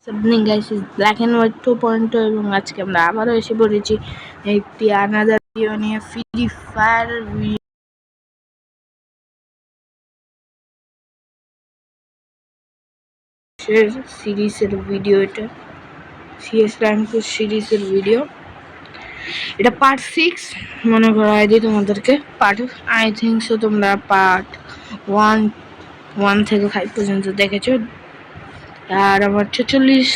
Evening guys is Black and White 2.0 এবং আজকে আমরা আবারও এসে পড়েছি একটি আনাদার ভিডিও নিয়ে ফ্রি ফায়ার সিরিজের ভিডিও। এটা সিএস র্যাঙ্কের সিরিজের ভিডিও। এটা পার্ট 6 মনে করা হয় যে তোমাদেরকে পার্ট আই থিঙ্ক সো তোমরা পার্ট 1 থেকে 5 পর্যন্ত দেখেছো। আর আমার 46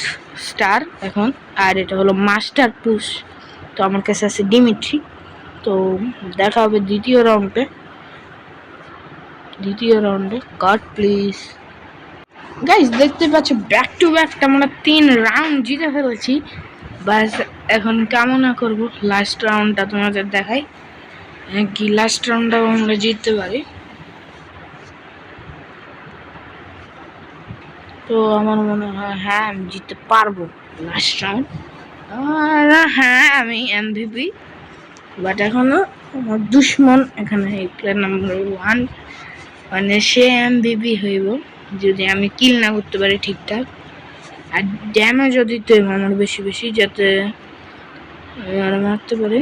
স্টার এখন, আর এটা হলো মাস্টার পুশ। তো আমার কাছে আছে ডিমিট্রি। তো দেখা হবে দ্বিতীয় রাউন্ডে। গড প্লিজ গাইস, দেখতে পাচ্ছ ব্যাক টু ব্যাক আমরা 3 রাউন্ড জিতে ফেলেছি। বাস এখন কামনা করব লাস্ট রাউন্ডটা তোমাদের দেখাই, কি লাস্ট রাউন্ডটাও আমরা জিততে পারি। তো আমার মনে হয় হ্যাঁ আমি জিততে পারবো লাস্ট রাউন্ড। হ্যাঁ আমি এমভিপি, বাট এখনো আমার দুশ্মন এখানে প্লেয়ার নাম্বার 1, মানে সে এমভিপি হইব যদি আমি কিল না করতে পারি ঠিকঠাক, আর ড্যামেজও দিতে হবে আমার বেশি যাতে আর মারতে পারে।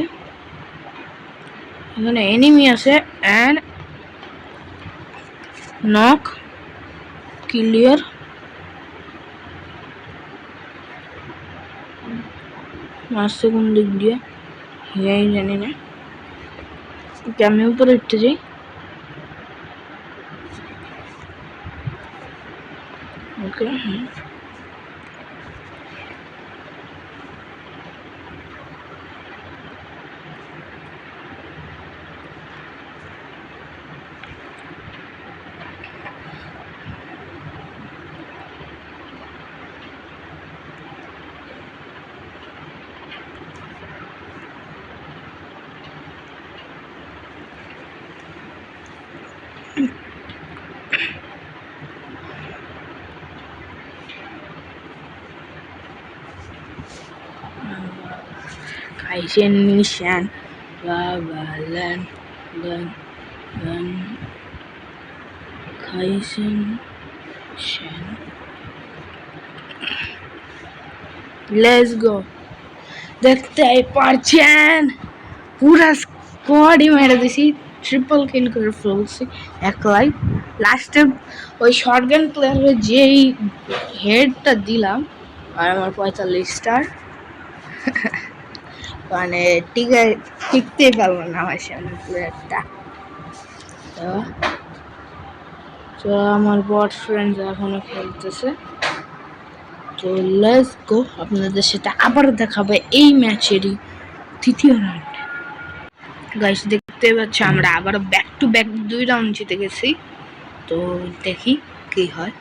এখানে এনিমি আছে অ্যান্ড নক ক্লিয়ার। আসছে কোন দিক দিয়ে জানি না। আমি উপরে উঠতে যাই। ওকে Kaisen Nishan Babalan dan Kaisen Shan. Let's go. দেখতে পারছেন পুরা স্কোয়াডই মেরে দিছি, ট্রিপল কিল করে ফেলছি একলাই। লাস্টে ওই শটগান প্লেয়ারের যেই হেডটা দিলাম আর আমার 45 স্টার, মানে টিকতেই পারবো না আমার সামনে প্লেয়ারটা। তো আমার বট ফ্রেন্ড এখনো খেলতেছে। তো লেটস গো, আপনাদের সেটা আবার দেখাবে এই ম্যাচেরই তৃতীয় রাউন্ড। গাইস দেখতে পাচ্ছ আমরা আবার ব্যাক টু ব্যাক 2 রাউন্ড জিতে গেছি। তো দেখি কি হয়।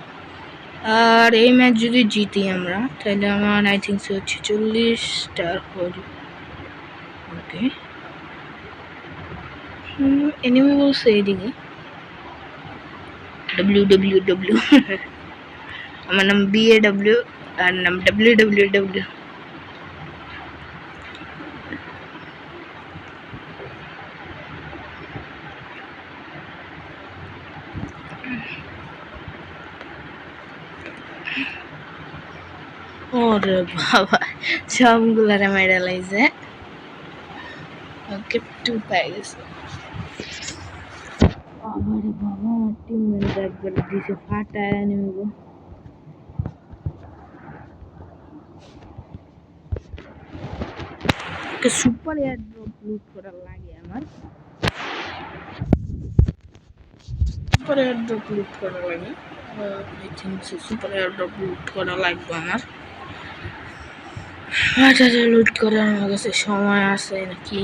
আর এই ম্যাচ যদি জিতি আমরা তাহলে আমার আই থিঙ্ক 46 স্টার হবে। ওকে এনিমি বলছে এইদিকে WWW আমার নাম BAW আর নাম WWW। ওরে বাবা সবগুলারে মেরে লাইছে। ওকে 2 পাই গেছে। বাবারে বাবা আমার টিমমেট একবার দিছে ফাটায় নিব। ওকে সুপার এয়ার ড্রপ লুট করা লাগে আমার। সুপার এয়ার ড্রপ লুট করা লাগে I think super air drop লুট করা লাগবে আমার। আচ্ছা লুট করার আমার কাছে সময় আছে নাকি?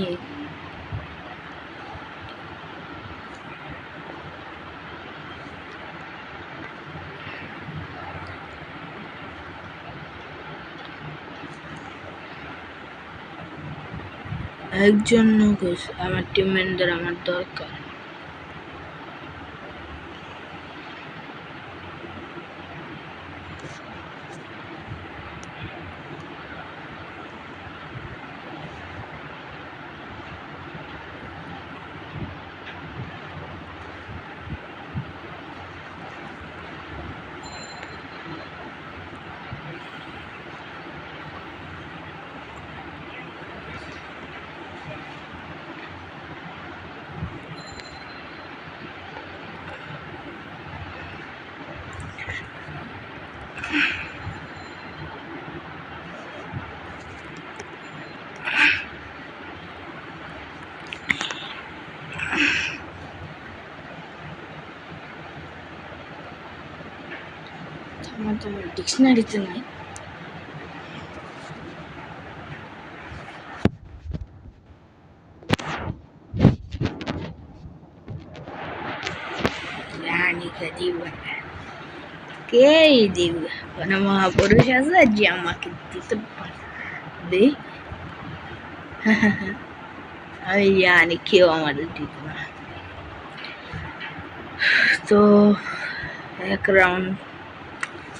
একজন আমার টিমমেটদের আমার দরকার। ডিকশনারিতে নাই। রানীকে দিব কে দিব? কোনো মহাপুরুষ আছে যে আমাকে দিতে পারবে? আমি জানি কেউ আমাদের দিব না। তো এক রাউন্ড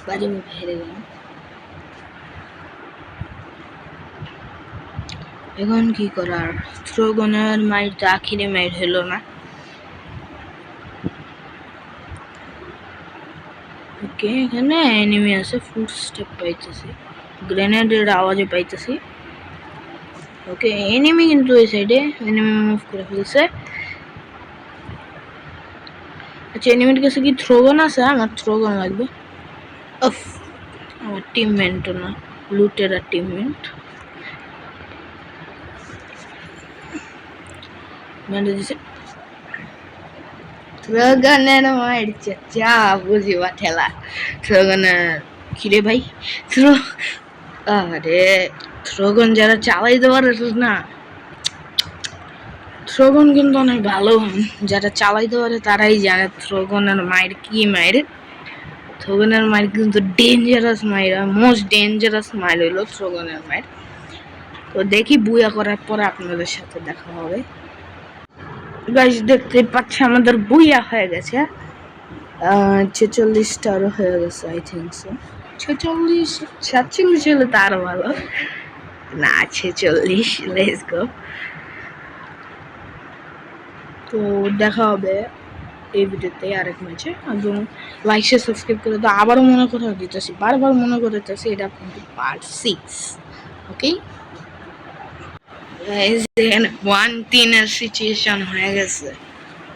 বাজে হেরে গেলাম। এখন কি করার? থ্রোগনের মাইর তো আখিরে মাইর হলো না। ওকে, এখানে এনিমি আছে, ফুট স্টেপ পাইতেছি, গ্রেনেডের আওয়াজে পাইতেছি। ওকে, এনিমি কিন্তু এই সাইডে, এনিমি মুভ করে ফেলছে। আচ্ছা, এনিমির কাছে কি থ্রোগন আছে? আমার থ্রোগন লাগবে। অফ, আমার টিমমেন্টও না, লুটেরা টিমমেন্ট। মেরে দিছে থ্রোগনের মাইর চাচা, বুঝিবা ঠেলা। থ্রোগনের কিরে ভাই, আরে থ্রোগন যারা চালাইতে পারে না, থ্রোগন কিন্তু অনেক ভালো। যারা চালাইতে পারে তারাই জানে থ্রোগনের মায়ের কি মায়ের। থ্রোগনের মায়ের কিন্তু ডেঞ্জারাস মায়ের, মোস্ট ডেঞ্জারাস মায়ের হইলো থ্রোগনের মায়ের। তো দেখি বুয়া করার পরে আপনাদের সাথে দেখা হবে। গাইস, দেখতে পাচ্ছি আমাদের বুয়া হয়ে গেছে। 46টারও হয়ে গেছে, আই থিঙ্ক সো। 46, 47 হলে তো আরো ভালো। না, 46। Let's go. তো দেখা হবে এই ভিডিওতে আরেক ম্যাচে। এবং লাইক শেয়ার সাবস্ক্রাইব করে তো আবারও মনে করে দিতেছি, বারবার মনে করে দিতেছি, এটা কিন্তু পার্ট 6। ওকে, এখানে 1-3 সিচুয়েশন হয়ে গেছে।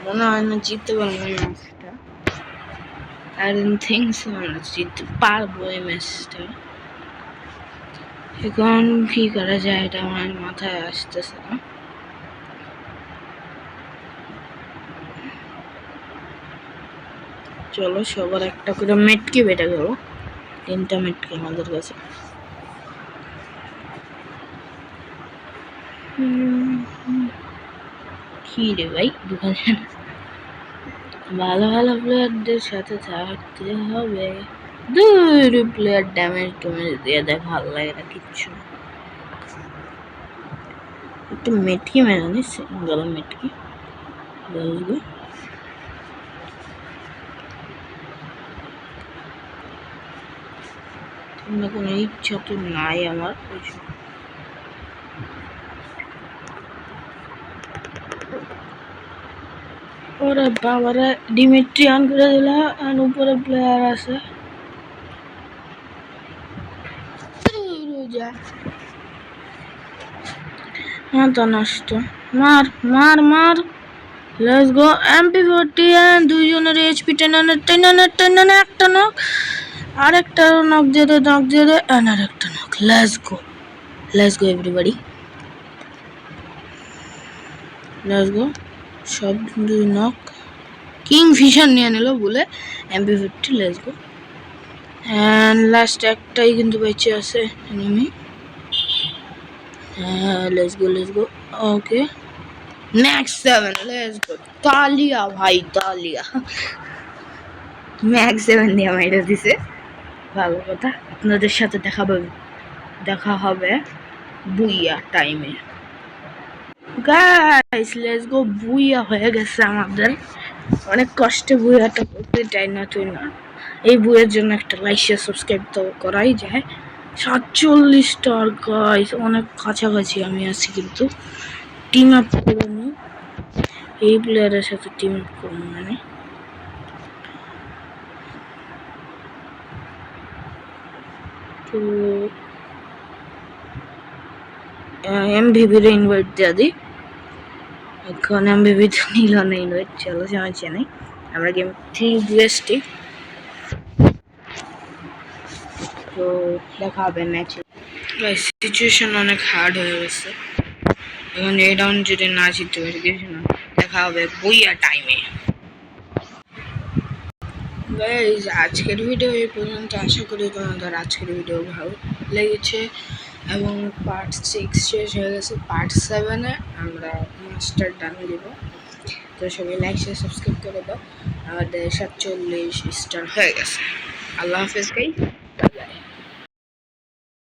মনে হয় না জিততে পারবো এই ম্যাচটা। আই ডোন্ট থিঙ্ক সো আমরা জিততে পারবো এই ম্যাচটা। এখন কি করা যায় এটা আমার মাথায় আসতেছে না। চলো, সবার একটা করে মেটকি বেটে গেল। 3টা মেটকি আমাদের কাছে। কি রে ভাই, ভালো ভালো প্লেয়ারদের সাথে থাকতে হবে। দুই প্লেয়ার ড্যামেজ ট্যামেজ দিয়ে দেয়, ভালো লাগে না কিচ্ছু। একটু মেটকি মেরে নি, সিঙ্গেল মেটকি। কোনো ইচ্ছা তো নাই আমার। ওরে বাবারে, ডিমিট্রি অন করে দিল, আর উপরে প্লেয়ার আছে। হ্যাঁ তো নষ্ট, মার মার মার। লেটস গো, MP40 এন্ড দুইজনের এইচপি টেনে একটা নক, আরেকটা নক দিয়ে দে, এন্ড আরেকটা knock. Let's go everybody, let's go. সব দুই নক, কিং ফিশার নিয়ে নিল বলে MP40। Let's go, and last একটাই কিন্তু বেঁচে আছে enemy. Let's go. Okay, next 7। Let's go, তালিয়া ভাই, তালিয়া। ম্যাক্স 7 দিয়ে মাইরা দিছে, ভালো কথা। আপনাদের সাথে দেখা হবে বুইয়া টাইমে। গাইস, লেটস গো, বুইয়া হয়ে গেছে আমাদের। অনেক কষ্টে বুইয়াটা করতে চাই না তুই না। এই বুইয়ের জন্য একটা লাইক শেয়ার সাবস্ক্রাইব তো করাই যায়। 47টার গাইস, অনেক কাছাকাছি আমি আছি, কিন্তু টিম আপ করে নি। এই প্লেয়ারের সাথে টিম আপ করবো মানে। তো এমভিভির ইনভাইট দিয়ে দিই। এখন এমভিভি তো নিল না ইনভাইট, চলো সমস্যা নেই, আমরা গেম 3 বুয়েস্টি। তো দেখা হবে ম্যাচে। সিচুয়েশন অনেক হার্ড হয়ে গেছে। এখন এই রাউন্ড যদি না জিততে পারি কিছু না, দেখা হবে বুইয়া টাইমে। গাইজ আজকের ভিডিও এই পর্যন্ত। আশা করি তোমাদের আজকের ভিডিও ভালো লেগেছে এবং পার্ট 6 শেষ হয়ে গেছে। পার্ট 7-এ আমরা মাস্টার ডান দিব। তো সবাই লাইক শেয়ার সাবস্ক্রাইব করে দাও। আমাদের 47 স্টার হয়ে গেছে। আল্লাহ হাফেজ গাইজ।